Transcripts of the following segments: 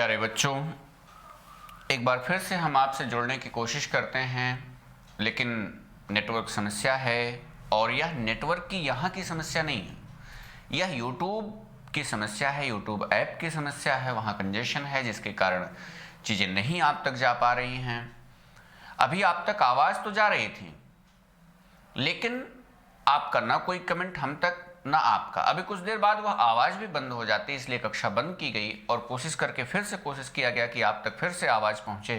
प्यारे बच्चों, एक बार फिर से हम आपसे जुड़ने की कोशिश करते हैं, लेकिन नेटवर्क समस्या है। और यह नेटवर्क की यहाँ की समस्या नहीं है, यह यूट्यूब की समस्या है, यूट्यूब ऐप की समस्या है। वहाँ कंजेशन है जिसके कारण चीज़ें नहीं आप तक जा पा रही हैं। अभी आप तक आवाज़ तो जा रही थी, लेकिन आपका ना कोई कमेंट हम तक ना आपका। अभी कुछ देर बाद वह आवाज़ भी बंद हो जाती, इसलिए कक्षा बंद की गई और कोशिश करके फिर से कोशिश किया गया कि आप तक फिर से आवाज़ पहुँचे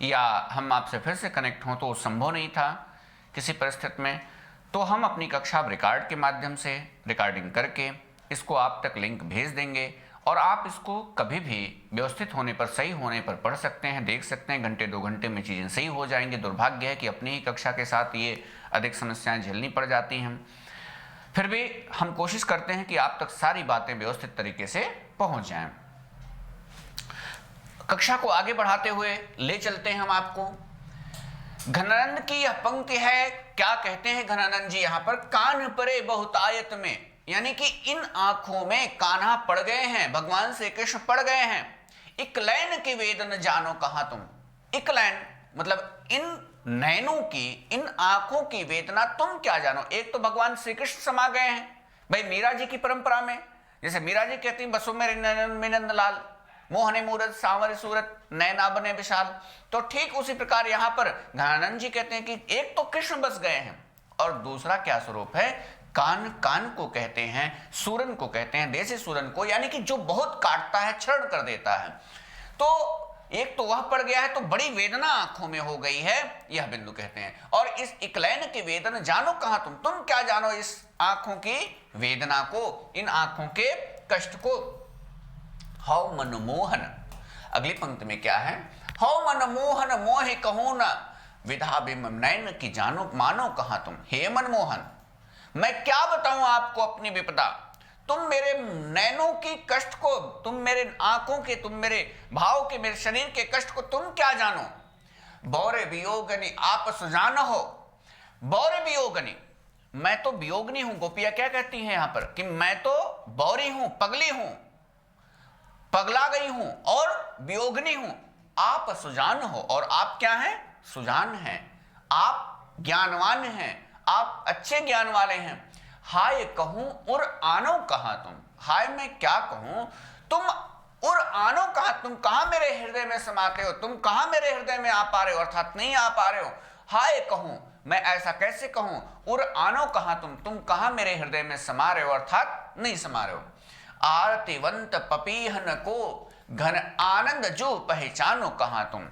या हम आपसे फिर से कनेक्ट हों, तो संभव नहीं था किसी परिस्थिति में। तो हम अपनी कक्षा रिकॉर्ड के माध्यम से रिकॉर्डिंग करके इसको आप तक लिंक भेज देंगे और आप इसको कभी भी व्यवस्थित होने पर, सही होने पर पढ़ सकते हैं, देख सकते हैं। घंटे 2 घंटे में चीज़ें सही हो जाएंगी। दुर्भाग्य है कि अपनी ही कक्षा के साथ ये अधिक समस्याएं झेलनी पड़ जाती हैं। फिर भी हम कोशिश करते हैं कि आप तक सारी बातें व्यवस्थित तरीके से पहुंच जाएं। कक्षा को आगे बढ़ाते हुए ले चलते हैं हम आपको। घनानंद की यह पंक्ति है। क्या कहते हैं घनानंद जी यहाँ पर? कान परे बहुतायत में, यानी कि इन आंखों में कान्हा पड़ गए हैं, भगवान श्री कृष्ण पड़ गए हैं। इकलैन की वेदन जानो कहां तुम। इकलैन मतलब इन नैनों की, इन आंखों की वेदना तुम क्या जानो। एक तो भगवान श्री कृष्ण समा गए हैं भाई मीरा जी की परंपरा में। जैसे मीरा जी कहती हैं, बसो मेरे नैनन में नंदलाल, मोहने मूरत सांवर सूरत, नैना बने विशाल। तो ठीक उसी प्रकार यहां पर घनानंद जी कहते हैं कि एक तो कृष्ण बस गए हैं और दूसरा क्या स्वरूप है? कान। कान को कहते हैं, सूरन को कहते हैं, देसी सूरन को, यानी कि जो बहुत काटता है, क्षरण कर देता है। तो एक तो वह पड़ गया है, तो बड़ी वेदना आंखों में हो गई है, यह बिंदु कहते हैं। और इस इकलैन की वेदना जानो कहां तुम क्या जानो इस आंखों की वेदना को, इन आंखों के कष्ट को। हौ मनमोहन, अगली पंक्ति में क्या है? हौ मनमोहन मोहि कहूं न, विधा बिम नैन की जानो मानो कहां तुम। हे मनमोहन, मैं क्या बताऊं आपको अपनी विपदा। तुम मेरे नैनों की कष्ट को, तुम मेरे आंखों के, तुम मेरे भाव के, मेरे शरीर के कष्ट को तुम क्या जानो। बौरे वियोगनी आप सुजान हो। बौरे वियोगनी, मैं तो वियोगनी हूं। गोपियां क्या कहती हैं यहां पर कि मैं तो बौरी हूं, पगली हूं, पगला गई हूं और वियोगनी हूं। आप सुजान हो, और आप क्या हैं? सुजान हैं, आप ज्ञानवान हैं, आप अच्छे ज्ञान वाले हैं। हाय कहूं उर आनो कहां तुम। हाय मैं क्या कहूं, तुम उर आनो कहां, तुम कहां मेरे हृदय में समाते हो, तुम कहां मेरे हृदय में आ पा रहे हो, अर्थात नहीं आ पा रहे हो। हाय कहूं, मैं ऐसा कैसे कहूं, उर आनो कहां तुम कहां मेरे हृदय में समा रहे हो, अर्थात नहीं समा रहे हो। आरतीवंत पपीहन को घन आनंद जो पहचानो कहां तुम।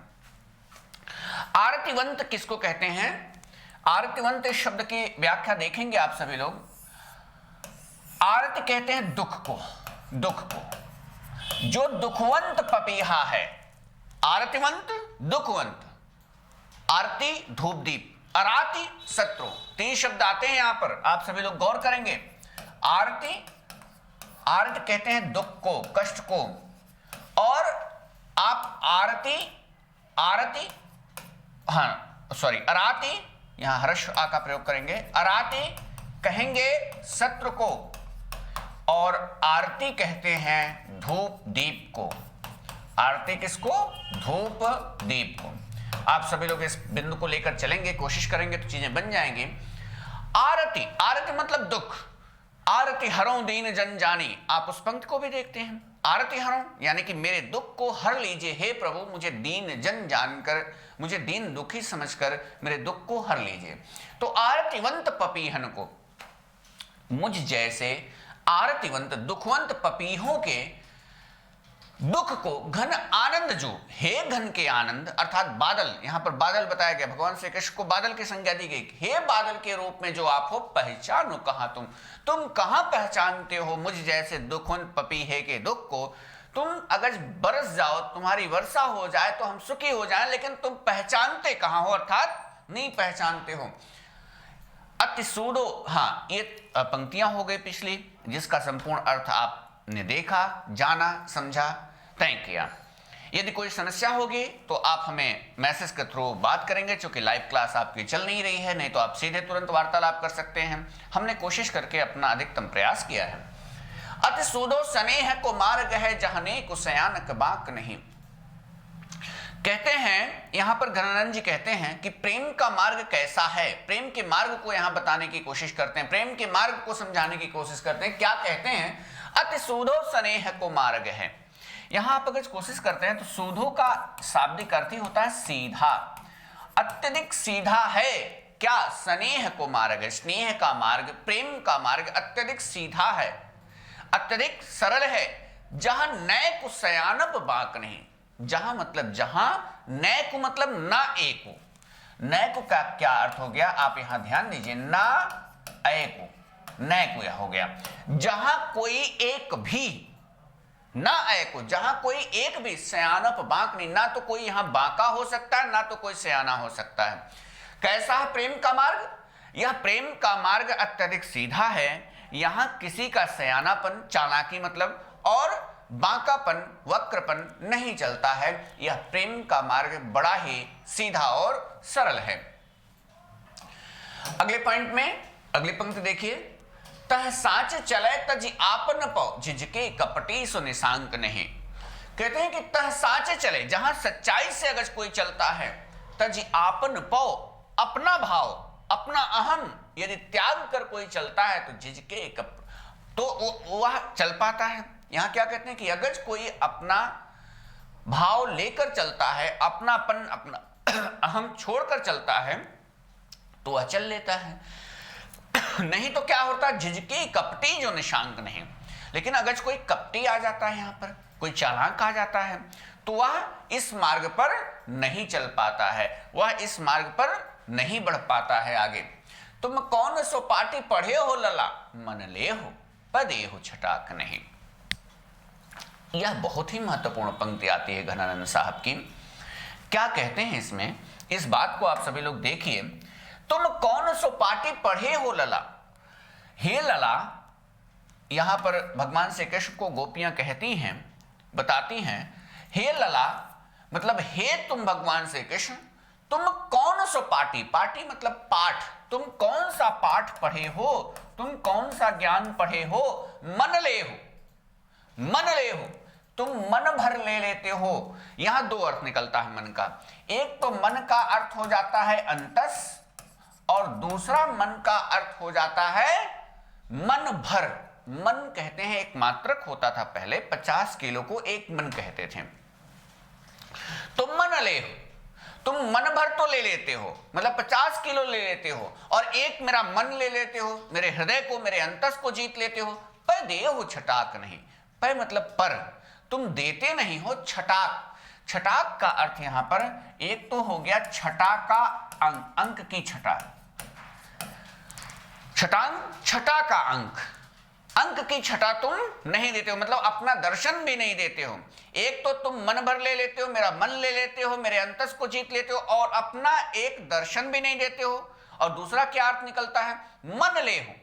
आरतीवंत किसको कहते हैं? आरतीवंत शब्द की व्याख्या देखेंगे आप सभी लोग। आरती कहते हैं दुख को, दुख को। जो दुखवंत पपीहा है, आरतीवंत दुखवंत। आरती धूप दीप, अराती शत्रु, 3 शब्द आते हैं यहां पर, आप सभी लोग गौर करेंगे। आरती, आरती कहते हैं दुख को, कष्ट को। और आप आरती, आरती, हाँ सॉरी, अराती, यहां हर्ष आ का प्रयोग करेंगे। अराती कहेंगे शत्रु को, और आरती कहते हैं धूप दीप को। आरती किसको? धूप दीप को। आप सभी लोग इस बिंदु को लेकर चलेंगे, कोशिश करेंगे तो चीजें बन जाएंगी। आरती, आरती मतलब दुख। आरती हरो दीन जन जानी, आप उस पंक्ति को भी देखते हैं। आरती हरो यानी कि मेरे दुख को हर लीजिए हे प्रभु, मुझे दीन जन जानकर, मुझे दीन दुखी समझकर मेरे दुख को हर लीजिए। तो आरतीवंत पपीहन को, मुझ जैसे आरतीवंत दुखवंत पपीहों के दुख को घन आनंद जो, हे घन के आनंद, अर्थात बादल, यहां पर बादल बताया गया, भगवान श्री कृष्ण को बादल की संज्ञा दी गई। हे बादल के रूप में जो आप हो, पहचानो कहां तुम कहां पहचानते हो मुझ जैसे दुखवंत पपीहे के दुख को। तुम अगर बरस जाओ, तुम्हारी वर्षा हो जाए तो हम सुखी हो जाएं, लेकिन तुम पहचानते कहां हो, अर्थात नहीं पहचानते हो। अति सूडो, हाँ ये पंक्तियां हो गई पिछली, जिसका संपूर्ण अर्थ आपने देखा, जाना, समझा, तय किया। यदि कोई समस्या होगी तो आप हमें मैसेज के थ्रू बात करेंगे, क्योंकि लाइव क्लास आपकी चल नहीं रही है, नहीं तो आप सीधे तुरंत वार्तालाप कर सकते हैं। हमने कोशिश करके अपना अधिकतम प्रयास किया है। अति सूदो स्नेह को मार्ग है, जहने को सयानक बाक नहीं। कहते हैं यहां पर घनानंद जी कहते हैं कि प्रेम का मार्ग कैसा है, प्रेम के मार्ग को यहां बताने की कोशिश करते हैं, प्रेम के मार्ग को समझाने की कोशिश करते हैं। क्या कहते हैं? अति सूदो स्नेह को मार्ग है। यहां आप अगर कोशिश करते हैं तो सूदो का शाब्दिक अर्थ ही होता है सीधा, अत्यधिक सीधा है। क्या? स्नेह को मार्ग है, स्नेह का मार्ग, प्रेम का मार्ग अत्यधिक सीधा है, अत्यधिक सरल है। जहां नय को सयानप बाक नहीं, जहां मतलब जहां, नय को मतलब ना एक को, नय को का क्या अर्थ हो गया आप यहां ध्यान दीजिए, ना ए को, नय को यह हो गया। जहां कोई एक भी, ना ए को, जहां कोई एक भी सयानप बाक नहीं, ना तो कोई यहां बांका हो सकता है, ना तो कोई सयाना हो सकता है। कैसा है प्रेम का मार्ग? यह प्रेम का मार्ग अत्यधिक सीधा है, यहां किसी का सयानापन, चालाकी मतलब और बांकापन, वक्रपन नहीं चलता है। यह प्रेम का मार्ग बड़ा ही सीधा और सरल है। अगले पॉइंट में अगली पंक्ति देखिए, तह साच चले तज आपन पौ, झिझके कपटी सो निशांक नहीं। कहते हैं कि तह साच चले, जहां सच्चाई से अगर कोई चलता है, तज आपन पौ, अपना भाव, अपना अहम यदि त्याग कर कोई चलता है तो झिझके कप, तो वह चल पाता है। यहां क्या कहते हैं कि अगर कोई अपना भाव लेकर चलता है, अपनापन, अपना अहम छोड़कर चलता है तो वह चल लेता है। नहीं तो क्या होता है? झिझकी कपटी जो निशांक नहीं। लेकिन अगर कोई कपटी आ जाता है, यहां पर कोई चालाक आ जाता है, तो वह इस मार्ग पर नहीं चल पाता है, वह इस मार्ग पर नहीं बढ़ पाता है आगे। तुम कौन सो पाटी पढ़े हो लला, मन ले हो पदे हो छटाक नहीं। यह बहुत ही महत्वपूर्ण पंक्ति आती है घनानंद साहब की। क्या कहते हैं इसमें? इस बात को आप सभी लोग देखिए, तुम कौन सो पाटी पढ़े हो लला। हे लला, यहां पर भगवान श्री कृष्ण को गोपियां कहती हैं, बताती हैं, हे लला मतलब हे तुम भगवान श्री कृष्ण, तुम कौन सो पाटी, पाटी मतलब पाठ, तुम कौन सा पाठ पढ़े हो, तुम कौन सा ज्ञान पढ़े हो, मन ले हो, मन ले हो, तुम मन भर ले लेते हो। यहां दो अर्थ निकलता है मन का, एक तो मन का अर्थ हो जाता है अंतस, और दूसरा मन का अर्थ हो जाता है मन भर। मन कहते हैं एक मात्रक होता था पहले, 50 किलो को एक मन कहते थे। तुम मन ले हो, तुम मन भर तो ले लेते हो, मतलब 50 किलो ले लेते हो, और एक मेरा मन ले लेते हो, मेरे हृदय को, मेरे अंतस को जीत लेते हो। पर दे हो छटाक नहीं, पर मतलब पर, तुम देते नहीं हो छटाक। छटाक का अर्थ यहां पर एक तो हो गया छटा का अंक, अंक की छटा, छटांग, छटा का अंक, अंक की छटा तुम नहीं देते हो, मतलब अपना दर्शन भी नहीं देते हो। एक तो तुम मन भर ले लेते हो, मेरा मन ले लेते हो, मेरे अंतस को जीत लेते हो, और अपना एक दर्शन भी नहीं देते हो। और दूसरा क्या अर्थ निकलता है? मन ले हो,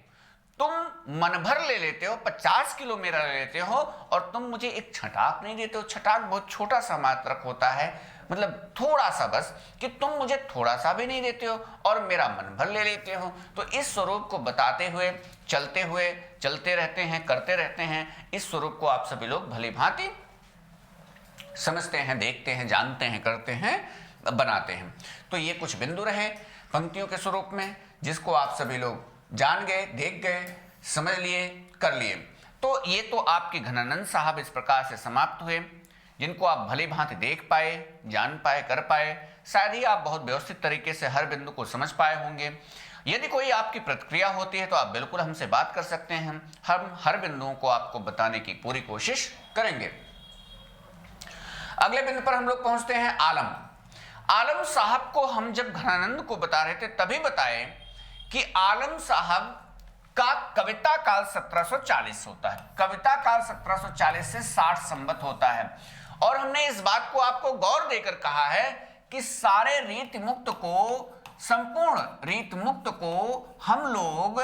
तुम मन भर ले लेते हो, 50 किलो मेरा ले लेते हो, और तुम मुझे एक छटाक नहीं देते हो। छटाक बहुत छोटा सा मात्रक होता है, मतलब थोड़ा सा बस, कि तुम मुझे थोड़ा सा भी नहीं देते हो और मेरा मन भर ले लेते हो। तो इस स्वरूप को बताते हुए, चलते हुए, चलते रहते हैं, करते रहते हैं, इस स्वरूप को आप सभी लोग भली भांति समझते हैं, देखते हैं, जानते हैं, करते हैं, बनाते हैं। तो ये कुछ बिंदु रहे पंक्तियों के स्वरूप में, जिसको आप सभी लोग जान गए, देख गए, समझ लिए, कर लिए। तो ये तो आपके घनानंद साहब इस प्रकार से समाप्त हुए, जिनको आप भली भांति देख पाए, जान पाए, कर पाए। शायद ही आप बहुत व्यवस्थित तरीके से हर बिंदु को समझ पाए होंगे। यदि कोई आपकी प्रतिक्रिया होती है तो आप बिल्कुल हमसे बात कर सकते हैं, हम हर बिंदुओं को आपको बताने की पूरी कोशिश करेंगे। अगले बिंदु पर हम लोग पहुंचते हैं आलम। आलम साहब को हम जब घनानंद को बता रहे थे तभी बताए कि आलम साहब का कविता काल 1740 होता है, कविता काल 1740 से 60 संवत होता है। और हमने इस बात को आपको गौर देकर कहा है कि सारे रीति मुक्त को, संपूर्ण रीति मुक्त को हम लोग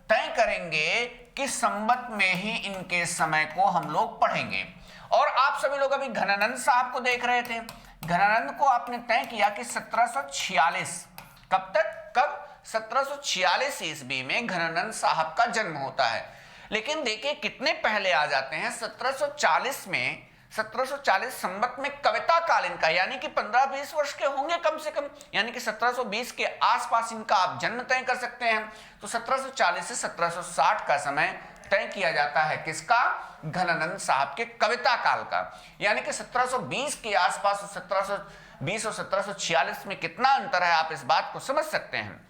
तय करेंगे कि संवत में ही इनके समय को हम लोग पढ़ेंगे। और आप सभी लोग अभी घनानंद साहब को देख रहे थे, घनानंद को आपने तय किया कि 1746, कब तक, कब 1746 ईस्वी में घनानंद साहब का जन्म होता है। लेकिन देखिए कितने पहले आ जाते हैं, 1740 में, 1740 संवत में कविता काल इनका, यानी कि 15-20 वर्ष के होंगे कम से कम, यानी कि 1720 के आसपास इनका आप जन्म तय कर सकते हैं। तो 1740 से 1760 का समय तय किया जाता है किसका? घनानंद साहब के कविता काल का। यानी कि 1720 के आसपास 1720 और 1746 में कितना अंतर है, आप इस बात को समझ सकते हैं।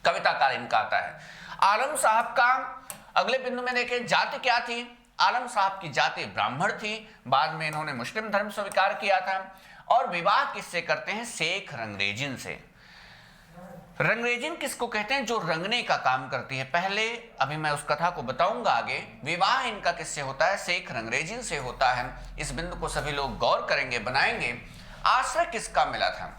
कविता काल इनका आता है। आलम साहब का अगले बिंदु में देखें, जाति क्या थी? आलम साहब की जाति ब्राह्मण थी, बाद में इन्होंने मुस्लिम धर्म स्वीकार किया था। और विवाह किससे करते हैं? शेख रंगरेजिन से। रंगरेजिन किसको कहते हैं? जो रंगने का काम करती है। पहले अभी मैं उस कथा को बताऊंगा आगे। विवाह इनका किससे होता है? शेख रंगरेजिन से होता है। इस बिंदु को सभी लोग गौर करेंगे, बनाएंगे। आश्रय किसका मिला था?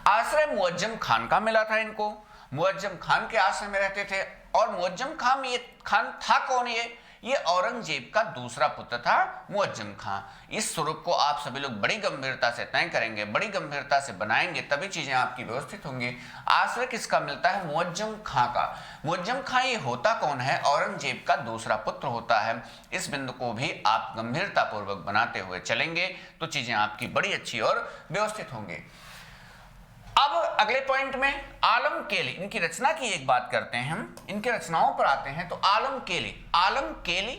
आश्रय मुअज्जम खान का मिला था इनको। मुअज्जम खान के आश्रय में रहते थे। और मुअज्जम खान, ये खान था कौन? ये औरंगजेब का दूसरा पुत्र था मुअज्जम खान। इस स्वरूप को आप सभी लोग बड़ी गंभीरता से तय करेंगे, बड़ी गंभीरता से बनाएंगे, तभी चीजें आपकी व्यवस्थित होंगी। आश्रय किसका मिलता है? मुअज्जम खां का। मुअज्जम खां ये होता कौन है? औरंगजेब का दूसरा पुत्र होता है। इस बिंदु को भी आप गंभीरता पूर्वक बनाते हुए चलेंगे तो चीजें आपकी बड़ी अच्छी और व्यवस्थित होंगी। अब अगले पॉइंट में आलम केली, इनकी रचना की एक बात करते हैं हम, इनके रचनाओं पर आते हैं। तो आलम केली, आलम केली,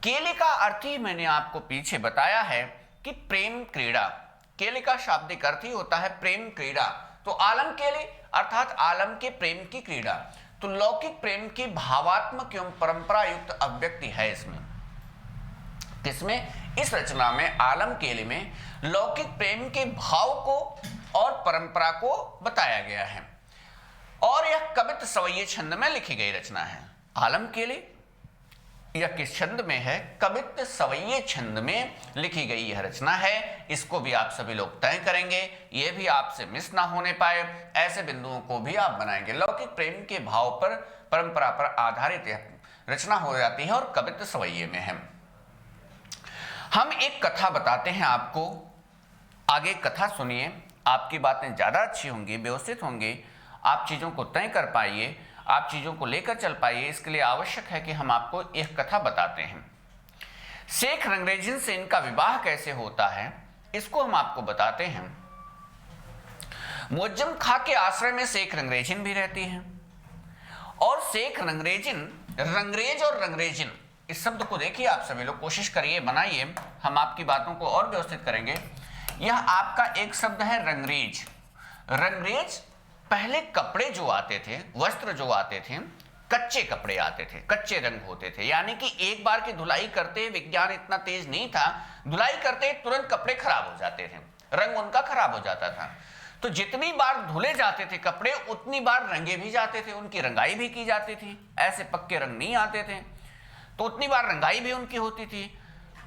केली का अर्थ ही मैंने आपको पीछे बताया है कि प्रेम क्रीड़ा। केली का शाब्दिक अर्थ ही होता है प्रेम क्रीड़ा। तो आलम केली अर्थात आलम के प्रेम की क्रीड़ा। तो लौकिक प्रेम की भावात्मक एवं परंपरा युक्त अभिव्यक्ति है इसमें। किसमें? इस रचना में, आलम केली में लौकिक प्रेम के भाव को और परंपरा को बताया गया है। और यह कवित्त सवैये छंद में लिखी गई रचना है। आलम केली यह किस छंद में है? कवित्त सवैये छंद में लिखी गई यह रचना है। इसको भी आप सभी लोग तय करेंगे, यह भी आपसे मिस ना होने पाए, ऐसे बिंदुओं को भी आप बनाएंगे। लौकिक प्रेम के भाव पर, परंपरा पर आधारित यह रचना हो जाती है और कवित्त सवैये में है। हम एक कथा बताते हैं आपको, आगे कथा सुनिए, आपकी बातें ज्यादा अच्छी होंगी, व्यवस्थित होंगी, आप चीजों को तय कर पाइए, आप चीजों को लेकर चल पाइए। इसके लिए आवश्यक है कि हम आपको एक कथा बताते हैं। शेख रंगरेजिन से इनका विवाह कैसे होता है, इसको हम आपको बताते हैं। मुअज्जम खां के आश्रय में शेख रंगरेजिन भी रहती हैं। और शेख रंगरेजिन, रंगरेज और रंगरेजिन, इस शब्द को देखिए आप सभी लोग, कोशिश करिए, बनाइए, हम आपकी बातों को और व्यवस्थित करेंगे। यह आपका एक शब्द है रंगरेज। रंगरेज पहले कपड़े जो आते थे, वस्त्र जो आते थे, कच्चे कपड़े आते थे, कच्चे रंग होते थे। यानी कि एक बार की धुलाई करते, विज्ञान इतना तेज नहीं था, धुलाई करते तुरंत कपड़े खराब हो जाते थे, रंग उनका खराब हो जाता था। तो जितनी बार धुले जाते थे कपड़े, उतनी बार रंगे भी जाते थे, उनकी रंगाई भी की जाती थी। ऐसे पक्के रंग नहीं आते थे, तो उतनी बार रंगाई भी उनकी होती थी।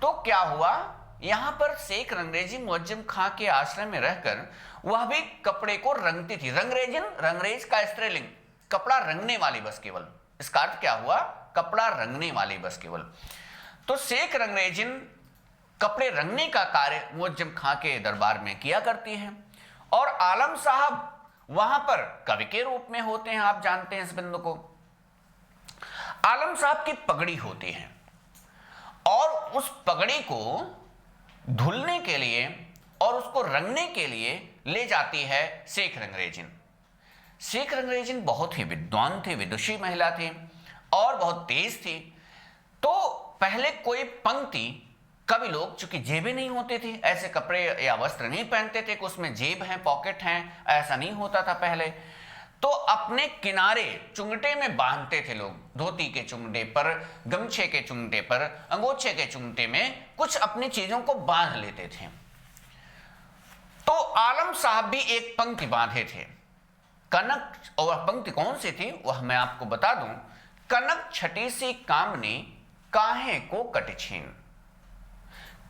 तो क्या हुआ, यहां पर शेख रंगरेजी मुअज्जम खां के आश्रय में रहकर वह भी कपड़े को रंगती थी। रंगरेजिन, रंगरेज का स्त्रीलिंग, कपड़ा रंगने वाली बस केवल। इसका अर्थ क्या हुआ? कपड़ा रंगने वाली बस केवल। तो शेख रंगरेजिन कपड़े रंगने का कार्य मुअज्जम खां के दरबार में किया करती है। और आलम साहब वहां पर कवि के रूप में होते हैं, आप जानते हैं इस बिंदु को। आलम साहब की पगड़ी होती है और उस पगड़ी को धुलने के लिए और उसको रंगने के लिए ले जाती है शेख रंगरेजिन। शेख रंगरेजिन बहुत ही विद्वान थी, विदुषी महिला थी और बहुत तेज थी। तो पहले कोई पंक्ति, कवि लोग चूंकि जेबें नहीं होती थी, ऐसे कपड़े या वस्त्र नहीं पहनते थे कि उसमें जेब है, पॉकेट है, ऐसा नहीं होता था पहले। तो अपने किनारे चुंगटे में बांधते थे लोग, धोती के चुंगटे पर, गमछे के चुंगटे पर, अंगोछे के चुंगटे में कुछ अपनी चीजों को बांध लेते थे। तो आलम साहब भी एक पंक्ति बांधे थे, कनक। और वह पंक्ति कौन सी थी वह मैं आपको बता दूं। कनक छटी सी कामनी काहे को कटछीन।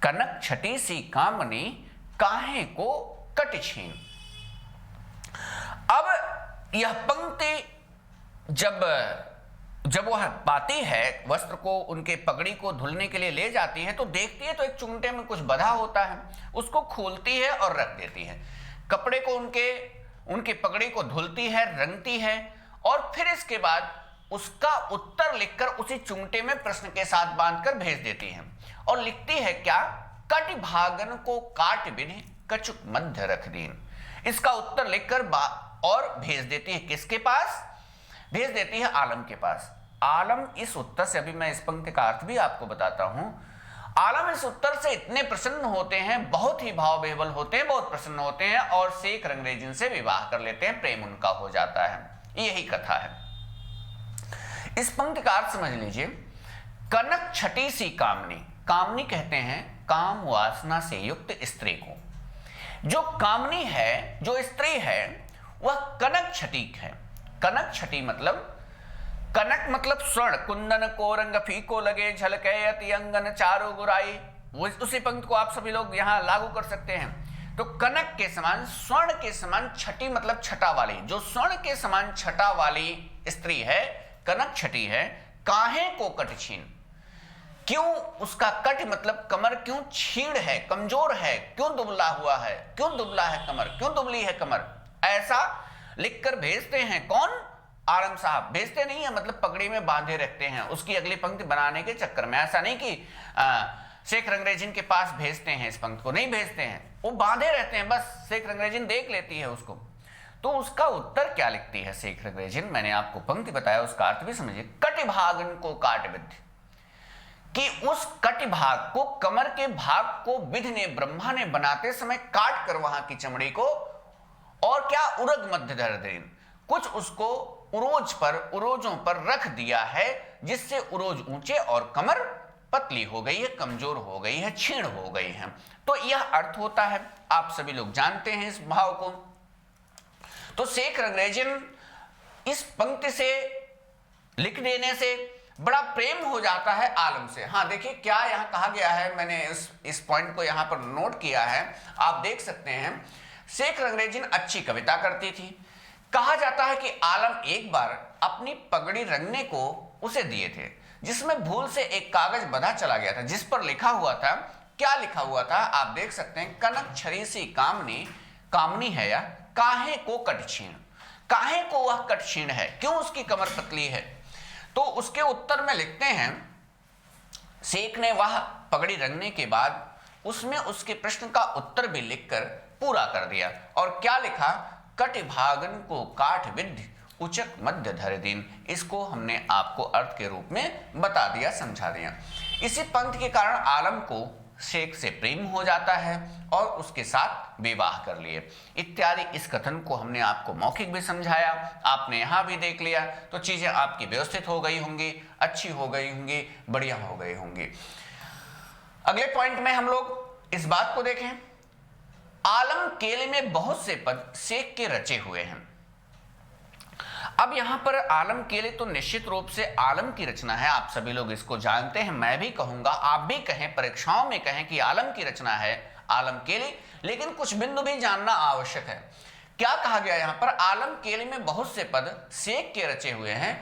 कनक छटी सी कामनी काहे को कटछीन। अब यह पंक्ति जब वह पाती है, वस्त्र को, उनके पगड़ी को धुलने के लिए ले जाती है, तो देखती है तो एक चुंगटे में कुछ बंधा होता है, उसको खोलती है और रख देती है। कपड़े को, उनके पगड़ी को धुलती है, रंगती है और फिर इसके बाद उसका उत्तर लिखकर उसी चुमटे में प्रश्न के साथ बांधकर भेज देती है और लिखती है क्या, कटि भागन को काट बिन कचुक मध्य रख दीन। इसका उत्तर लिखकर और भेज देती है किसके पास, भेज देती है आलम के पास। आलम इस उत्तर से, अभी मैं इस पंक्ति का अर्थ भी आपको बताता हूं, आलम इस उत्तर से इतने प्रसन्न होते हैं, बहुत ही भाव विह्वल होते हैं, बहुत प्रसन्न होते हैं और शेख रंगरेजिन से विवाह कर लेते हैं, प्रेम उनका हो जाता है। यही कथा है। इस पंक्ति का अर्थ समझ लीजिए, कनक छटी सी कामनी, कामनी कहते हैं काम वासना से युक्त स्त्री को। जो कामनी है, जो स्त्री है, वह कनक छटीक है। कनक छटी मतलब, कनक मतलब स्वर्ण, कुंदन को रंग फीको लगे झलके अति अंगन चारों गुराई। वो उसी पंक्ति को आप सभी लोग यहां लागू कर सकते हैं। तो कनक के समान, स्वर्ण के समान, छटी मतलब छटा वाली, जो स्वर्ण के समान छटा वाली स्त्री है, कनक छटी है। काहे को कट छीन, क्यों उसका कट मतलब कमर क्यों छीड़ है, कमजोर है, क्यों दुबला हुआ है, क्यों दुबला है कमर, क्यों दुबली है कमर, ऐसा लिखकर भेजते हैं। कौन, आलम साहब। भेजते नहीं है मतलब पगड़ी में बांधे रखते हैं उसकी अगली पंक्ति बनाने के चक्कर में। ऐसा नहीं कि शेख रंगरेजिन के पास भेजते हैं, इस पंक्ति को नहीं भेजते हैं, वो बांधे रहते हैं, बस शेख रंगरेजिन देख लेती है उसको। तो उसका उत्तर क्या लिखती है शेख रंगरेजिन, मैंने आपको पंक्ति बताया, उसका अर्थ भी समझिए। कटिभागन को काट विध, कि उस कटिभाग को, कमर के भाग को विध ने, ब्रह्मा ने बनाते समय काट कर वहां की चमड़ी को, और क्या, उरग मध्य धर देन, कुछ उसको उरोज पर, उरोजों पर रख दिया है, जिससे उरोज ऊंचे और कमर पतली हो गई है, कमजोर हो गई है, क्षीण हो गई है। तो यह अर्थ होता है, आप सभी लोग जानते हैं इस भाव को। तो शेख रंगरेजिन इस पंक्ति से लिख देने से बड़ा प्रेम हो जाता है आलम से। हाँ देखिए क्या यहां कहा गया है, मैंने इस पॉइंट को यहां पर नोट किया है, आप देख सकते हैं। शेख रंगरेजिन अच्छी कविता करती थी। कहा जाता है कि आलम एक बार अपनी पगड़ी रंगने को उसे दिए थे, जिसमें भूल से एक कागज बंधा चला गया था, जिस पर लिखा हुआ था, क्या लिखा हुआ था आप देख सकते हैं, कनक छरी सी कामनी, कामनी है या काहे को कटछीण, काहे को वह कटछीण है, क्यों उसकी कमर पतली है। तो उसके उत्तर में लिखते हैं, शेख ने वह पगड़ी रंगने के बाद उसमें उसके प्रश्न का उत्तर भी लिखकर पूरा कर दिया। और क्या लिखा, कटिभागन को काट विद्य उचक मध्य धर दीन। इसको हमने आपको अर्थ के रूप में बता दिया, समझा दिया। इसी पंक्ति के कारण आलम को शेख से प्रेम हो जाता है और उसके साथ विवाह कर लिए इत्यादि। इस कथन को हमने आपको मौखिक भी समझाया, आपने यहां भी देख लिया, तो चीजें आपकी व्यवस्थित हो गई होंगी, अच्छी हो गई होंगी, बढ़िया हो गई होंगी। अगले पॉइंट में हम लोग इस बात को देखें, आलम केले में बहुत से पद शेख के रचे हुए हैं। अब यहां पर आलम केले तो निश्चित रूप से आलम की रचना है, आप सभी लोग इसको जानते हैं, मैं भी कहूंगा, आप भी कहें, परीक्षाओं में कहें कि आलम की रचना है आलम केले। लेकिन कुछ बिंदु भी जानना आवश्यक है। क्या कहा गया यहां पर, आलम केले में बहुत से पद शेख के रचे हुए हैं।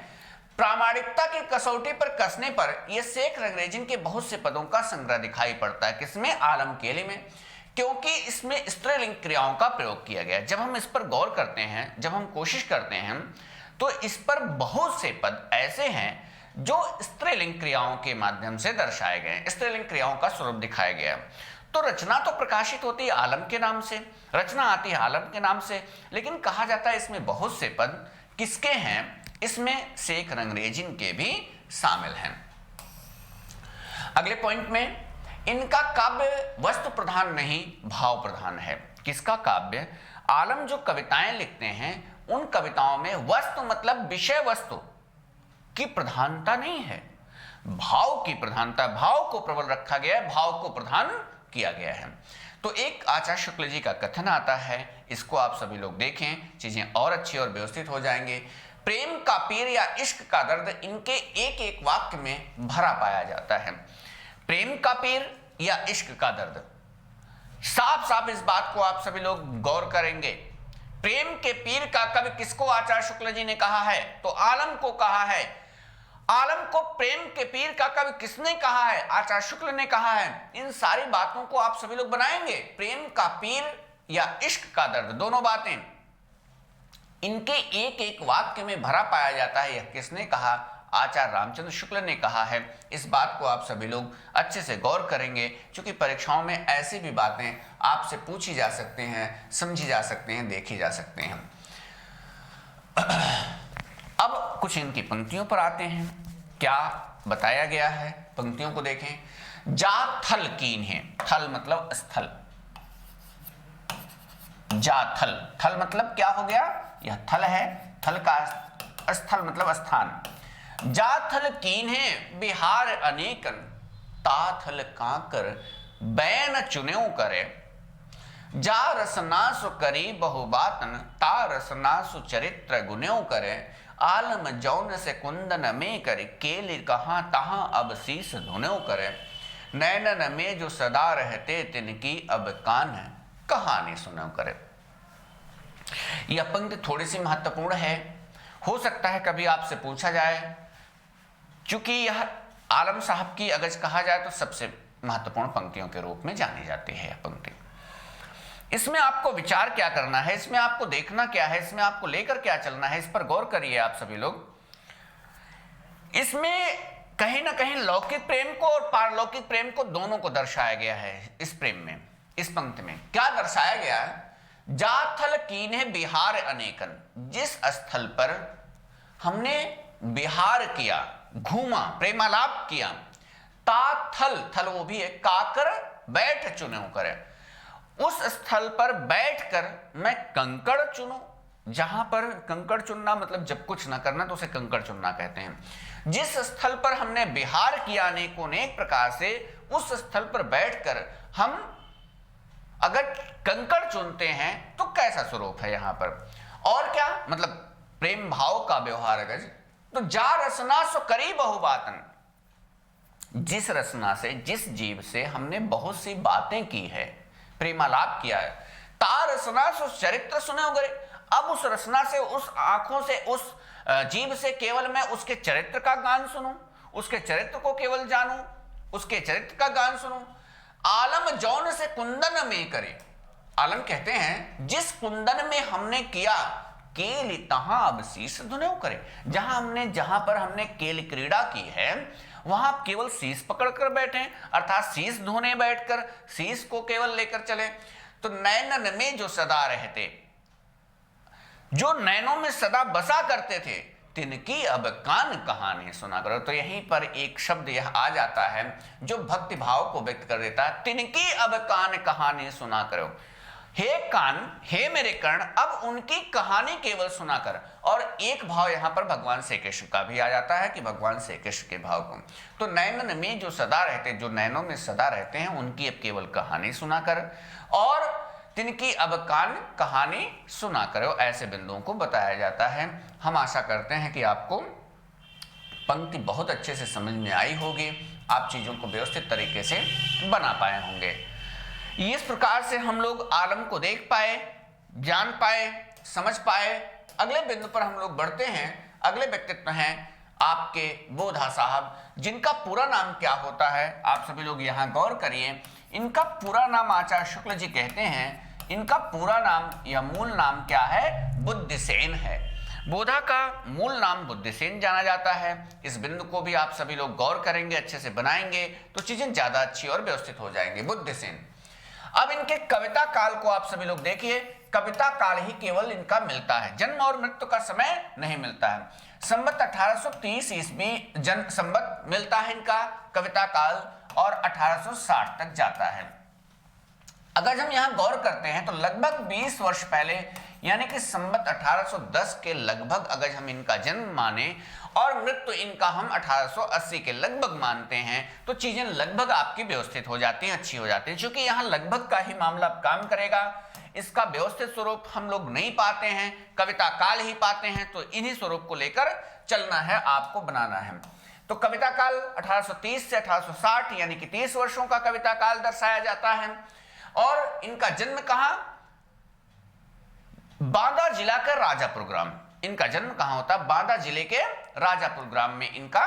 प्रामाणिकता की कसौटी पर कसने पर यह शेख रंगरेजिन के बहुत से पदों का संग्रह दिखाई पड़ता है। किसमें, आलम केले में, क्योंकि इसमें स्त्रीलिंग क्रियाओं का प्रयोग किया गया है। जब हम इस पर गौर करते हैं, जब हम कोशिश करते हैं, तो इस पर बहुत से पद ऐसे हैं जो स्त्रीलिंग क्रियाओं के माध्यम से दर्शाए गए हैं, स्त्रीलिंग क्रियाओं का स्वरूप दिखाया गया है। तो रचना तो प्रकाशित होती है आलम के नाम से, रचना आती है आलम के नाम से, लेकिन कहा जाता है इसमें बहुत से पद किसके हैं, इसमें शेख रंगरेजिन के भी शामिल हैं। अगले पॉइंट में, इनका काव्य वस्तु प्रधान नहीं भाव प्रधान है। किसका काव्य, आलम जो कविताएं लिखते हैं उन कविताओं में वस्तु मतलब विषय वस्तु की प्रधानता नहीं है, भाव की प्रधानता, भाव को प्रबल रखा गया है, भाव को प्रधान किया गया है। तो एक आचार्य शुक्ल जी का कथन आता है, इसको आप सभी लोग देखें, चीजें और अच्छी और व्यवस्थित हो जाएंगे। प्रेम का पीर या इश्क का दर्द इनके एक एक वाक्य में भरा पाया जाता है। प्रेम का पीर या इश्क का दर्द, साफ साफ इस बात को आप सभी लोग गौर करेंगे। प्रेम के पीर का कवि किसको आचार्य शुक्ल जी ने कहा है, तो आलम को कहा है। आलम को प्रेम के पीर का कवि किसने कहा है, आचार्य शुक्ल ने कहा है। इन सारी बातों को आप सभी लोग बनाएंगे, प्रेम का पीर या इश्क का दर्द, दोनों बातें इनके एक एक वाक्य में भरा पाया जाता है। यह किसने कहा? आचार्य रामचंद्र शुक्ल ने कहा है। इस बात को आप सभी लोग अच्छे से गौर करेंगे, क्योंकि परीक्षाओं में ऐसी भी बातें आपसे पूछी जा सकते हैं, समझी जा सकते हैं, देखी जा सकते हैं। अब कुछ इनकी पंक्तियों पर आते हैं। क्या बताया गया है? पंक्तियों को देखें। जा थल कीन है, थल मतलब स्थल, जा थल, थल मतलब क्या हो गया? यह थल है, थल का स्थल मतलब स्थान। जा थल कीन है बिहार अनेकन, ता थल काकर बैन चुन्यो करे। जा रसना सु करी बहुबातन, ता रसना सु चरित्र गुन्यो करे। आलम जौन से कुंदन में करे, केली कहाँ तहाँ अब शीस धुन्यो करे। नैनन में जो सदा रहते, तिनकी अब कान कहानी सुनो करे। यह पंक्ति थोड़ी सी महत्वपूर्ण है। हो सकता है कभी आपसे पूछा जाए, क्योंकि यह आलम साहब की अगर कहा जाए तो सबसे महत्वपूर्ण पंक्तियों के रूप में जानी जाती है यह पंक्ति। इसमें आपको विचार क्या करना है, इसमें आपको देखना क्या है, इसमें आपको लेकर क्या चलना है, इस पर गौर करिए आप सभी लोग। इसमें कहीं ना कहीं लौकिक प्रेम को और पारलौकिक प्रेम को दोनों को दर्शाया गया है। इस प्रेम में, इस पंक्ति में क्या दर्शाया गया है? जाथल कीन्हे बिहार अनेकन, जिस स्थल पर हमने विहार किया, घूमा, प्रेमालाप किया, ता थल, थल वो भी है, काकर बैठ चुने करे, उस स्थल पर बैठकर मैं कंकड़ चुनूं। जहां पर कंकड़ चुनना मतलब जब कुछ ना करना तो उसे कंकड़ चुनना कहते हैं। जिस स्थल पर हमने विहार किया अनेकों अनेक प्रकार से, उस स्थल पर बैठकर हम अगर कंकड़ चुनते हैं तो कैसा स्वरूप है यहां पर? और क्या मतलब प्रेम भाव का व्यवहार अगर तो जा रसना सो करी बहुबातन, जिस रसना से, जिस जीव से हमने बहुत सी बातें की है, प्रेमालाप किया है, ता रसना सो चरित्र सुने उगरे। अब उस रसना से, उस आंखों से, उस जीव से केवल मैं उसके चरित्र का गान सुनूं, उसके चरित्र को केवल जानूं, उसके चरित्र का गान सुनूं। आलम जौन से कुंदन में करे, आलम कहते हैं जिस कुंदन में हमने किया, केल तहां अब शीस धुन्यो करे। जहां पर हमने केल क्रीड़ा की है, वहां केवल शीस पकड़कर बैठे, अर्थात शीस धोने बैठकर शीस को केवल लेकर चले। तो नैनन में जो सदा रहते, जो नैनों में सदा बसा करते थे, तिनकी अब कान कहानी सुना करो। तो यहीं पर एक शब्द यह आ जाता है जो भक्ति भाव को व्यक्त कर देता है, तिनकी अब कान कहानी सुना करो। हे कान, हे मेरे कर्ण, अब उनकी कहानी केवल सुना कर। और एक भाव यहां पर भगवान श्री कृष्ण का भी आ जाता है कि भगवान श्री कृष्ण के भाव को, तो नैनन में जो सदा रहते, जो नैनों में सदा रहते हैं, उनकी अब केवल कहानी सुना कर, और तिनकी अब कान कहानी सुना करो, ऐसे बिंदुओं को बताया जाता है। हम आशा करते हैं कि आपको पंक्ति बहुत अच्छे से समझ में आई होगी, आप चीजों को व्यवस्थित तरीके से बना पाए होंगे। इस प्रकार से हम लोग आलम को देख पाए, जान पाए, समझ पाए। अगले बिंदु पर हम लोग बढ़ते हैं। अगले व्यक्तित्व हैं आपके बोधा साहब, जिनका पूरा नाम क्या होता है आप सभी लोग यहां गौर करिए। इनका पूरा नाम आचार्य शुक्ल जी कहते हैं, इनका पूरा नाम या मूल नाम क्या है? बुद्धिसेन है। बोधा का मूल नाम बुद्धिसेन जाना जाता है। इस बिंदु को भी आप सभी लोग गौर करेंगे, अच्छे से बनाएंगे तो चीजें ज्यादा अच्छी और व्यवस्थित हो जाएंगे। बुद्धिसेन। अब इनके कविता काल को आप सभी लोग देखिए, कविता काल ही केवल इनका मिलता है, जन्म और मृत्यु का समय नहीं मिलता है। संवत 1830 ईस्वी जन्म संवत मिलता है इनका कविता काल, और 1860 तक जाता है। अगर हम यहां गौर करते हैं तो लगभग 20 वर्ष पहले, यानी कि संवत 1810 के लगभग अगर हम इनका जन्म माने और मृत्यु इनका हम 1880 के लगभग मानते हैं, तो चीजें लगभग आपकी व्यवस्थित हो जाती हैं, अच्छी हो जाती हैं। क्योंकि यहां लगभग का ही मामला काम करेगा, इसका व्यवस्थित स्वरूप हम लोग नहीं पाते हैं, कविता काल ही पाते हैं। तो इन्हीं स्वरूप को लेकर चलना है, आपको बनाना है। तो कविता काल 1830 से 1860 यानी कि 30 वर्षों का कविता काल दर्शाया जाता है। और इनका जन्म कहां? बांदा जिला का राजापुर ग्राम। इनका जन्म कहां होता? बांदा जिले के राजापुर ग्राम में इनका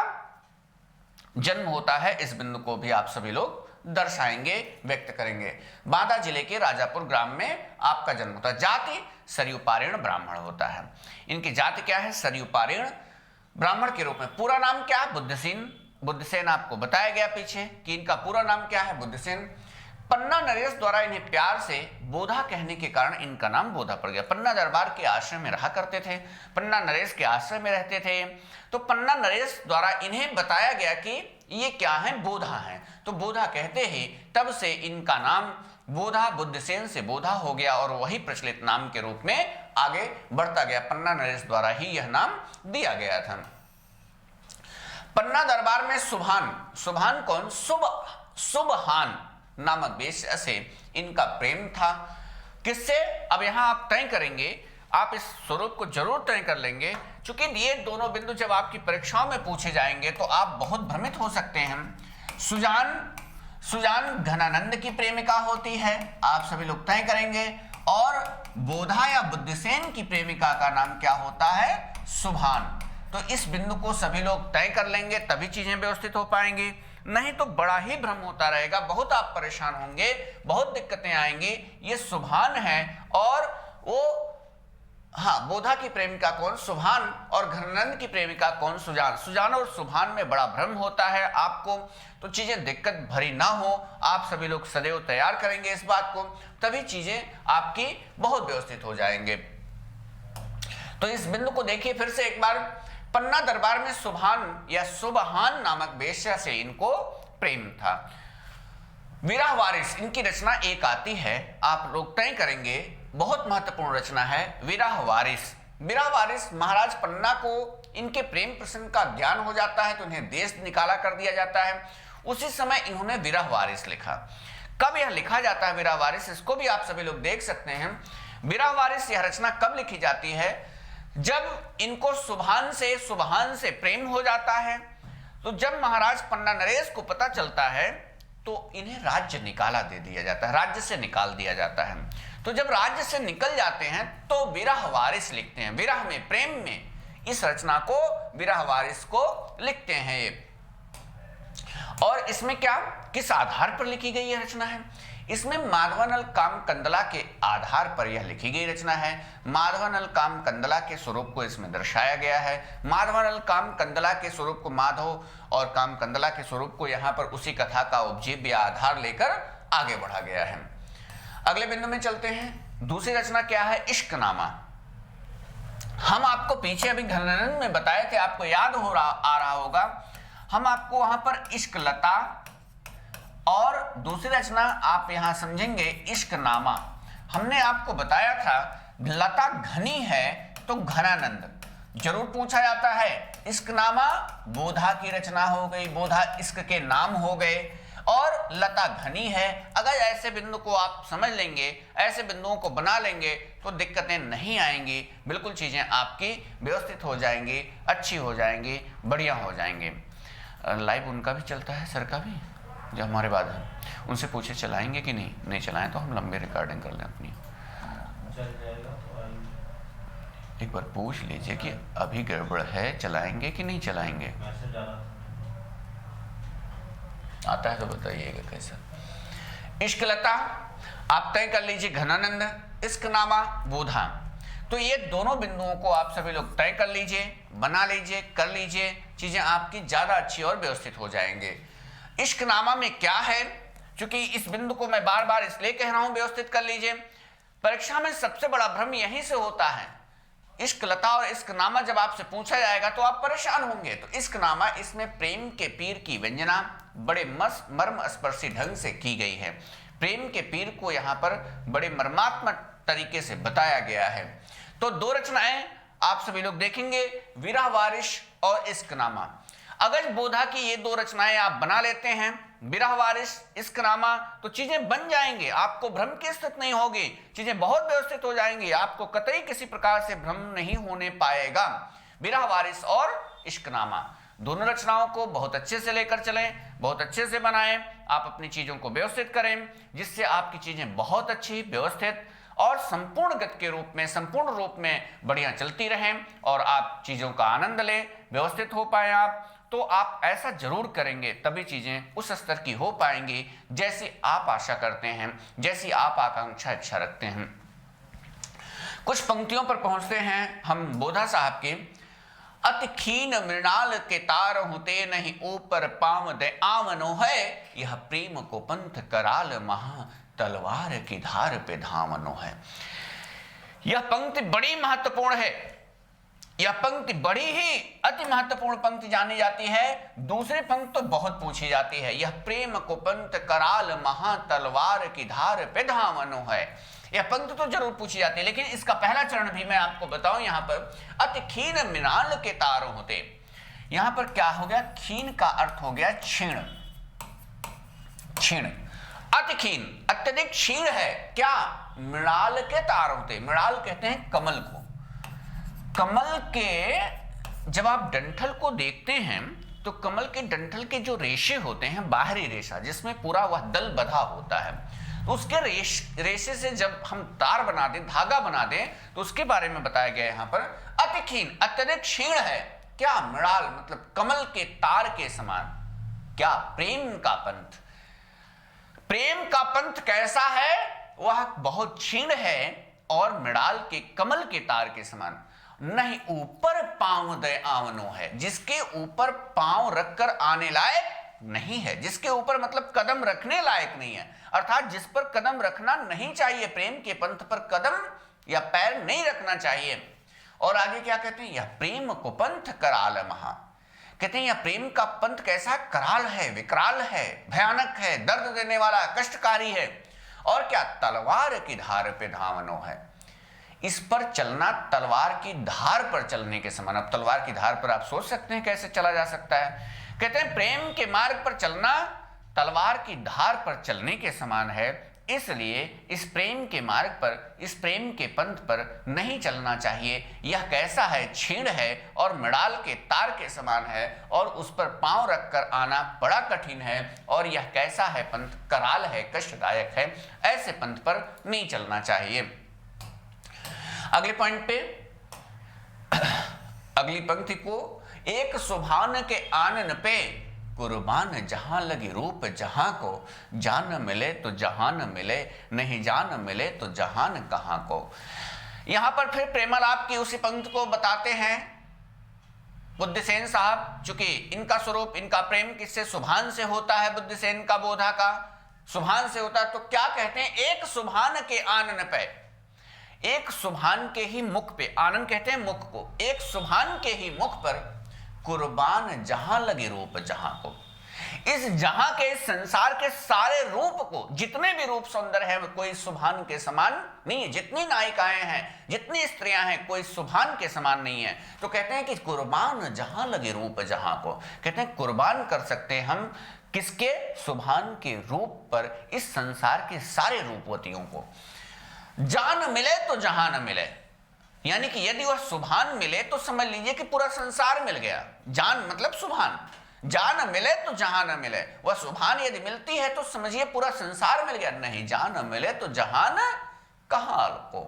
जन्म होता है। इस बिंदु को भी आप सभी लोग दर्शाएंगे, व्यक्त करेंगे। बांदा जिले के राजापुर ग्राम में आपका जन्म होता है। जाति सरयुपारेण ब्राह्मण होता है। इनकी जाति क्या है? सरयुपारेण ब्राह्मण के रूप में। पूरा नाम क्या है? बुद्धसेन। बुद्धसेन आपको बताया गया पीछे कि इनका पूरा नाम क्या है? बुद्धसेन। पन्ना नरेश द्वारा इन्हें प्यार से बोधा कहने के कारण इनका नाम बोधा पड़ गया। पन्ना दरबार के आश्रय में रहा करते थे, पन्ना नरेश के आश्रय में रहते थे, तो पन्ना नरेश द्वारा इन्हें बताया गया कि ये क्या है? बोधा है। तो बोधा कहते ही तब से इनका नाम बोधा, बुद्धसेन से बोधा हो गया और वही प्रचलित नाम के रूप में आगे बढ़ता गया। पन्ना नरेश द्वारा ही यह नाम दिया गया था। पन्ना दरबार में सुभान, सुभान कौन? सुबहान नामक वेश्या से इनका प्रेम था। किससे? अब यहां आप तय करेंगे, आप इस स्वरूप को जरूर तय कर लेंगे, क्योंकि ये दोनों बिंदु जब आपकी परीक्षाओं में पूछे जाएंगे तो आप बहुत भ्रमित हो सकते हैं। सुजान घनानंद की प्रेमिका होती है, आप सभी लोग तय करेंगे, और बोधा या बुद्धसेन की प्रेमिका का नाम क्या होता है? सुभान। तो इस बिंदु को सभी लोग तय कर लेंगे, तभी चीजें व्यवस्थित हो पाएंगी, नहीं तो बड़ा ही भ्रम होता रहेगा, बहुत आप परेशान होंगे, बहुत दिक्कतें आएंगी। ये सुभान है और वो, हाँ, बोधा की प्रेमिका कौन? सुभान, और घनानंद की प्रेमिका कौन? सुजान। सुजान और सुभान में बड़ा भ्रम होता है आपको, तो चीजें दिक्कत भरी ना हो, आप सभी लोग सदैव तैयार करेंगे इस बात को, तभी चीजें आपकी बहुत व्यवस्थित हो जाएंगे। तो इस बिंदु को देखिए फिर से एक बार। पन्ना दरबार में सुभान या सुबहान नामक वेश्या से इनको प्रेम था। विरह वारिस, इनकी रचना एक आती है, आप लोग तय करेंगे, बहुत महत्वपूर्ण रचना है विरह वारिस। विरह वारिस, महाराज पन्ना को इनके प्रेम प्रसंग का ज्ञान हो जाता है तो इन्हें देश निकाला कर दिया जाता है। उसी समय इन्होंने विरह वारिस लिखा। कब यह लिखा जाता है विरह वारिस, इसको भी आप सभी लोग देख सकते हैं। विरह वारिस यह रचना कब लिखी जाती है? जब इनको सुभान से प्रेम हो जाता है, तो जब महाराज पन्ना नरेश को पता चलता है तो इन्हें राज्य निकाला दे दिया जाता है, राज्य से निकाल दिया जाता है। तो जब राज्य से निकल जाते हैं तो विरह वारिस लिखते हैं, विरह में, प्रेम में इस रचना को, विरह वारिस को लिखते हैं ये। और इसमें क्या, किस आधार पर लिखी गई यह रचना है? इसमें माधवानल काम कंदला के आधार पर यह लिखी गई रचना है। माधवानल काम कंदला के स्वरूप को इसमें दर्शाया गया है। माधवानल काम कंदला के स्वरूप को, माधव और काम कंदला के स्वरूप को यहाँ पर उसी कथा का उपजीव्य आधार लेकर आगे बढ़ा गया है। अगले बिंदु में चलते हैं। दूसरी रचना क्या है? इश्कनामा। हम आपको पीछे अभी घनानंद में बताए थे, आपको याद आ रहा होगा, हम आपको वहां पर इश्कलता और दूसरी रचना आप यहां समझेंगे इश्कनामा। हमने आपको बताया था लता घनी है तो घनानंद जरूर पूछा जाता है। इश्कनामा बोधा की रचना हो गई, बोधा इश्क के नाम हो गए, और लता घनी है। अगर ऐसे बिंदु को आप समझ लेंगे, ऐसे बिंदुओं को बना लेंगे तो दिक्कतें नहीं आएंगी, बिल्कुल चीजें आपकी व्यवस्थित हो जाएंगी, अच्छी हो जाएंगी, बढ़िया हो जाएंगे। लाइव उनका भी चलता है, सर का भी, जो हमारे बाद हैं, उनसे पूछे चलाएंगे कि नहीं, नहीं चलाएं तो हम लंबे रिकॉर्डिंग कर लें अपनी। एक बार पूछ लीजिए कि अभी गड़बड़ है, चलाएंगे कि नहीं चलाएंगे। आता है तो बताइएगा कैसा। इश्कलता आप तय कर लीजिए, घनानंद, इश्कनामा, बोधा। तो ये दोनों बिंदुओं को आप सभी लोग तय कर लीजिए, बना लीजिए, कर लीजिए, चीजें आपकी ज्यादा अच्छी और व्यवस्थित हो जाएंगे। इश्कनामा में क्या है, क्योंकि इस बिंदु को मैं बार बार इसलिए कह रहा हूं व्यवस्थित कर लीजिए, परीक्षा में सबसे बड़ा भ्रम यहीं से होता है। इश्कलता और इश्कनामा जब आपसे पूछा जाएगा तो आप परेशान होंगे। तो इश्कनामा, इसमें प्रेम के पीर की व्यंजना बड़े मर्म स्पर्शी ढंग से की गई है। प्रेम के पीर को यहाँ पर बड़े मर्मात्मक तरीके से बताया गया है। तो दो रचनाएं आप सभी लोग देखेंगे, विरह वारिस और इश्कनामा। अगर बोधा की ये दो रचनाएं आप बना लेते हैं, विरह वारिस, इश्कनामा, तो चीजें बन जाएंगी, आपको भ्रम की स्थिति नहीं होगी, चीजें बहुत व्यवस्थित हो जाएंगी, आपको कतई किसी प्रकार से भ्रम नहीं होने पाएगा। विरह वारिस और इश्कनामा दोनों रचनाओं को बहुत अच्छे से लेकर चलें, बहुत अच्छे से बनाएं, आप अपनी चीजों को व्यवस्थित करें, जिससे आपकी चीजें बहुत अच्छी, व्यवस्थित और संपूर्ण गति के रूप में, संपूर्ण रूप में बढ़िया चलती रहें और आप चीजों का आनंद लें, व्यवस्थित हो पाए आप। तो आप ऐसा जरूर करेंगे, तभी चीजें उस स्तर की हो पाएंगी जैसी आप आशा करते हैं, जैसी आप आकांक्षा इच्छा रखते हैं। कुछ पंक्तियों पर पहुंचते हैं हम बोधा साहब के। अति खीन मृणाल के तार होते नहीं ऊपर पाम दे आवनो है, यह प्रेम को पंथ कराल महा तलवार की धार पे धामनो है। यह पंक्ति बड़ी महत्वपूर्ण है, यह पंक्ति बड़ी ही अति महत्वपूर्ण पंक्ति जानी जाती है। दूसरी पंक्ति तो बहुत पूछी जाती है, यह प्रेम को पंथ कराल महा तलवार की धार पे धामनो है। यह पंक्ति तो जरूर पूछी जाती है, लेकिन इसका पहला चरण भी मैं आपको बताऊं। यहां पर अति खीन मृणाल के तार होते, यहां पर क्या हो गया, खीन का अर्थ हो गया क्षीण, क्षीण, अति खीन, अत्यधिक क्षीण है क्या, मृणाल के तार होते। मृणाल कहते हैं कमल को। कमल के जब आप डंठल को देखते हैं तो कमल के डंठल के जो रेशे होते हैं, बाहरी रेशा जिसमें पूरा वह दल बधा होता है, तो उसके रेशे से जब हम तार बना दें, धागा बना दें, तो उसके बारे में बताया गया यहां पर। अति क्षीण, अत्यधिक क्षीण है क्या, मृणाल मतलब कमल के तार के समान। क्या, प्रेम का पंथ। प्रेम का पंथ कैसा है, वह बहुत क्षीण है और मृणाल के कमल के तार के समान। नहीं ऊपर पांव दे आवनो है, जिसके ऊपर पांव रखकर आने लायक नहीं है, जिसके ऊपर मतलब कदम रखने लायक नहीं है, अर्थात जिस पर कदम रखना नहीं चाहिए, प्रेम के पंथ पर कदम या पैर नहीं रखना चाहिए। और आगे क्या कहते हैं, यह प्रेम को पंथ कराल महा, कहते हैं यह प्रेम का पंथ कैसा, कराल है, विकराल है, भयानक है, दर्द देने वाला, कष्टकारी है। और क्या, तलवार की धार पे धावनो है, इस पर चलना तलवार की धार पर चलने के समान। अब तलवार की धार पर आप सोच सकते हैं कैसे चला जा सकता है। कहते हैं प्रेम के मार्ग पर चलना तलवार की धार पर चलने के समान है, इसलिए इस प्रेम के मार्ग पर, इस प्रेम के पंथ पर नहीं चलना चाहिए। यह कैसा है, क्षीण है और मृणाल के तार के समान है, और उस पर पांव रखकर आना बड़ा कठिन है। और यह कैसा है पंथ, कराल है, कष्टदायक है, ऐसे पंथ पर नहीं चलना चाहिए। अगले पॉइंट पे, अगली पंक्ति को, एक सुभान के आनन पे कुर्बान जहां लगी रूप जहां को, जान मिले तो जहान मिले, नहीं जान मिले तो जहान कहां को। यहां पर फिर प्रेमालाप की उसी पंक्ति को बताते हैं बुद्धसेन साहब। चूंकि इनका स्वरूप, इनका प्रेम किससे, सुभान से होता है, बुद्धसेन का बोधा का सुभान से होता है। तो क्या कहते हैं, एक सुभान के आनन पे, एक सुभान के ही मुख पे, आनन कहते हैं मुख को, एक सुभान के ही मुख पर कुर्बान जहां लगे रूप जहां को, इस जहां के, इस संसार के सारे रूप को, जितने भी रूप सुंदर है, कोई सुभान के समान नहीं है। जितनी नायिकाएं हैं, जितनी स्त्रियां हैं, कोई सुभान के समान नहीं है। तो कहते हैं कि कुर्बान जहां लगे रूप जहां को, कहते हैं कुर्बान कर सकते हैं हम किसके, सुभान के रूप पर इस संसार के सारे रूपवतियों को। जान मिले तो जहां न मिले, यानी कि यदि वह सुभान मिले तो समझ लीजिए कि पूरा संसार मिल गया। जान मतलब सुभान, जान मिले तो जहां न मिले, वह सुभान यदि मिलती है तो समझिए पूरा संसार मिल गया। नहीं जान मिले तो जहान कहां को,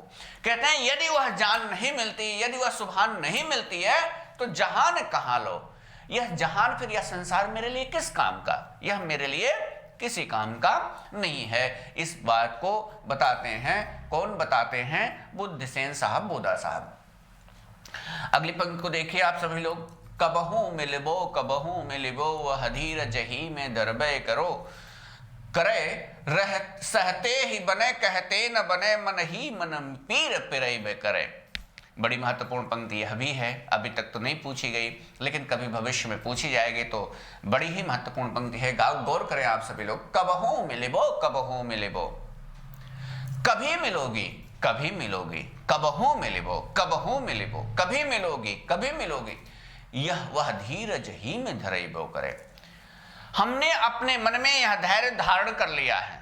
कहते हैं यदि वह जान नहीं मिलती, यदि वह सुभान नहीं मिलती है तो जहान कहां लो। यह जहान, फिर यह संसार मेरे लिए किस काम का, यह मेरे लिए किसी काम का नहीं है। इस बात को बताते हैं, कौन बताते हैं, बुद्धसेन साहब, बोधा साहब। अगली पंक्ति को देखिए आप सभी लोग, कबहू मिलबो कबहू मिलबो वह धीरज ही में दरबे करो, करे रह सहते ही बने कहते न बने, मन ही मन पीर पिरैबे करे। बड़ी महत्वपूर्ण पंक्ति यह भी है, अभी तक तो नहीं पूछी गई, लेकिन कभी भविष्य में पूछी जाएगी तो बड़ी ही महत्वपूर्ण पंक्ति है। गौर करें आप सभी लोग, कबहू मिलबो कबहू मिलबो, कभी मिलोगी कभी मिलोगी, कबहू मिलबो कबहू मिलबो, कभी मिलोगी कभी मिलोगी, यह वह धीरज ही में धरैबो करे। हमने अपने मन में यह धैर्य धारण कर लिया है,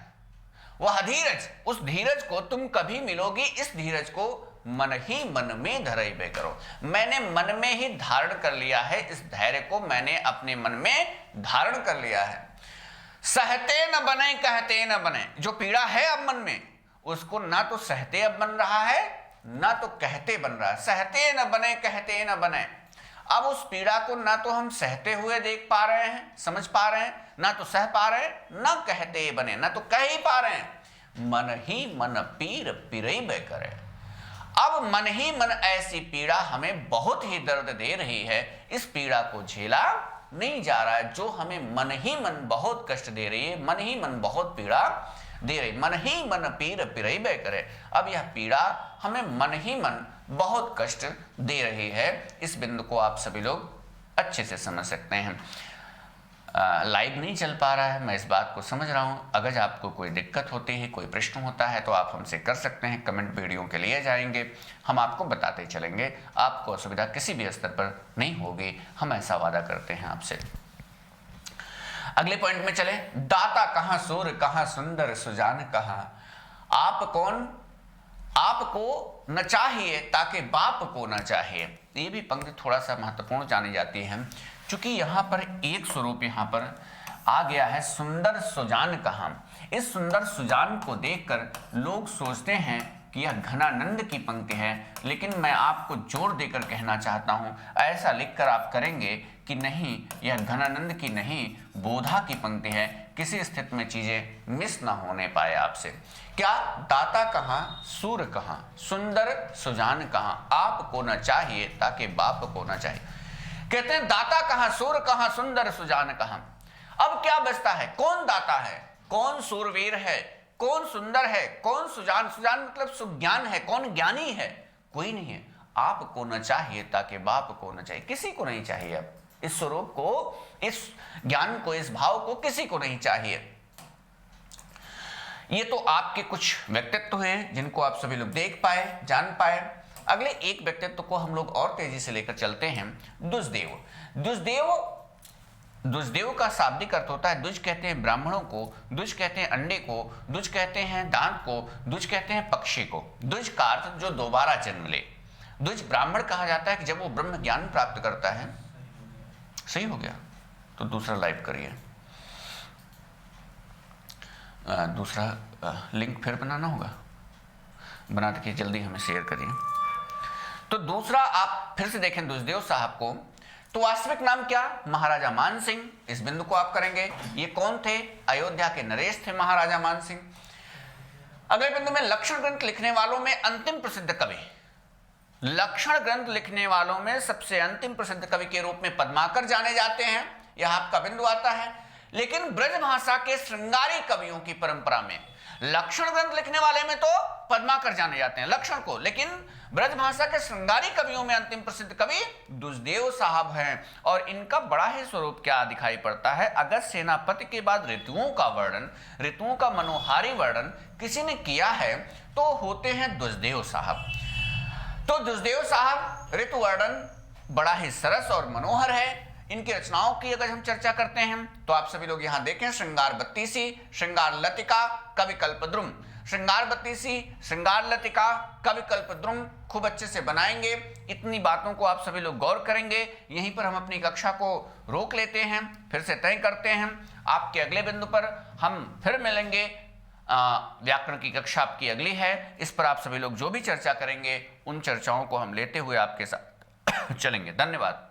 वह धीरज, उस धीरज को तुम कभी मिलोगी, इस धीरज को मन ही मन में धरैबे करो। मैंने मन में ही धारण कर लिया है, इस धैर्य को मैंने अपने मन में धारण कर लिया है। सहते न बने कहते न बने, जो पीड़ा है अब मन में, उसको ना तो सहते अब बन रहा है, ना तो कहते बन रहा है। सहते न बने कहते न बने, अब उस पीड़ा को ना तो हम सहते हुए देख पा रहे हैं, समझ पा रहे हैं, ना तो सह पा रहे हैं, ना कहते बने, ना तो कह ही पा रहे हैं। मन ही मन पीर पिरैबे करे। अब मन ही मन ऐसी पीड़ा हमें बहुत ही दर्द दे रही है, इस पीड़ा को झेला नहीं जा रहा है, जो हमें मन ही मन बहुत कष्ट दे रही है, मन ही मन बहुत पीड़ा दे रही, मन ही मन पीर पिरैबे करे। अब यह पीड़ा हमें मन ही मन बहुत कष्ट दे रही है। इस बिंदु को आप सभी लोग अच्छे से समझ सकते हैं। लाइव नहीं चल पा रहा है, मैं इस बात को समझ रहा हूं। अगर आपको कोई दिक्कत होती है, कोई प्रश्न होता है, तो आप हमसे कर सकते हैं, कमेंट वीडियो के लिए जाएंगे, हम आपको बताते चलेंगे, आपको असुविधा किसी भी स्तर पर नहीं होगी, हम ऐसा वादा करते हैं आपसे। अगले पॉइंट में चले। दाता कहाँ सूर कहाँ सुंदर सुजान कहाँ। आप कौन, आपको न चाहिए ताकि बाप को न चाहिए। ये भी पंक्ति थोड़ा सा महत्वपूर्ण जानी जाती है, क्योंकि यहाँ पर एक स्वरूप यहाँ पर आ गया है, सुंदर सुजान कहाँ। इस सुंदर सुजान को देखकर लोग सोचते हैं कि यह घनानंद की पंक्ति है, लेकिन मैं आपको जोर देकर कहना चाहता हूं, ऐसा लिखकर आप करेंगे कि नहीं, यह घनानंद की नहीं, बोधा की पंक्ति है। किसी स्थिति में चीजें मिस ना होने पाए आपसे। क्या दाता कहाँ सूर कहाँ सुंदर सुजान कहाँ, आपको न चाहिए ताकि बाप को न चाहिए। कहते हैं दाता कहाँ सूर कहाँ सुंदर सुजान कहाँ। अब क्या बचता है, कौन दाता है, कौन सूरवीर है, कौन सुंदर है, कौन सुजान, सुजान मतलब सुज्ञान है, कौन ज्ञानी है, कोई नहीं है। आपको न चाहिए ताकि बाप को न चाहिए, किसी को नहीं चाहिए। अब इस स्वरूप को, इस ज्ञान को, इस भाव को किसी को नहीं चाहिए। ये तो आपके कुछ व्यक्तित्व हैं जिनको आप सभी लोग देख पाए, जान पाए। अगले एक व्यक्तित्व को हम लोग और तेजी से लेकर चलते हैं, दुष्देव। दुष्देव का शाब्दिक अर्थ होता है, दुज कहते हैं ब्राह्मणों को, दुज कहते हैं अंडे को, दुज कहते हैं दांत को, दुज कहते हैं पक्षी को। दुज का अर्थ जो दोबारा जन्म ले। दुज ब्राह्मण कहा जाता है कि जब वो ब्रह्म ज्ञान प्राप्त करता है। सही हो गया, तो दूसरा लाइव करिए, दूसरा लिंक फिर बनाना होगा, बना के जल्दी हमें शेयर करिए। तो दूसरा आप फिर से देखें दुष्देव साहब को, तो वास्तविक नाम क्या, महाराजा मान सिंह। इस बिंदु को आप करेंगे। ये कौन थे, अयोध्या के नरेश थे महाराजा मान सिंह। अगले बिंदु में लक्षण ग्रंथ लिखने वालों में अंतिम प्रसिद्ध कवि, लक्षण ग्रंथ लिखने वालों में सबसे अंतिम प्रसिद्ध कवि के रूप में पद्माकर जाने जाते हैं, यह आपका बिंदु आता है। लेकिन ब्रज भाषा के श्रृंगारी कवियों की परंपरा में लक्षण ग्रंथ लिखने वाले में तो पद्माकर जाने जाते हैं लक्षण को, लेकिन ब्रज भाषा के श्रृंगारी कवियों में अंतिम प्रसिद्ध कवि दुष्देव साहब हैं। और इनका बड़ा ही स्वरूप क्या दिखाई पड़ता है, अगर सेनापति के बाद ऋतुओं का वर्णन, ऋतुओं का मनोहारी वर्णन किसी ने किया है तो होते हैं दुष्देव साहब। तो दुष्देव साहब ऋतु वर्णन बड़ा ही सरस और मनोहर है। इनकी रचनाओं की अगर हम चर्चा करते हैं तो आप सभी लोग यहां देखें, श्रृंगार बत्तीसी, श्रृंगार लतिका, कवि कल्पद्रुम। श्रृंगार बत्तीसी, श्रृंगार लतिका, कवि कल्पद्रुम खूब अच्छे से बनाएंगे। इतनी बातों को आप सभी लोग गौर करेंगे। यहीं पर हम अपनी कक्षा को रोक लेते हैं, फिर से तय करते हैं। आपके अगले बिंदु पर हम फिर मिलेंगे। व्याकरण की कक्षा आपकी अगली है, इस पर आप सभी लोग जो भी चर्चा करेंगे उन चर्चाओं को हम लेते हुए आपके साथ चलेंगे। धन्यवाद।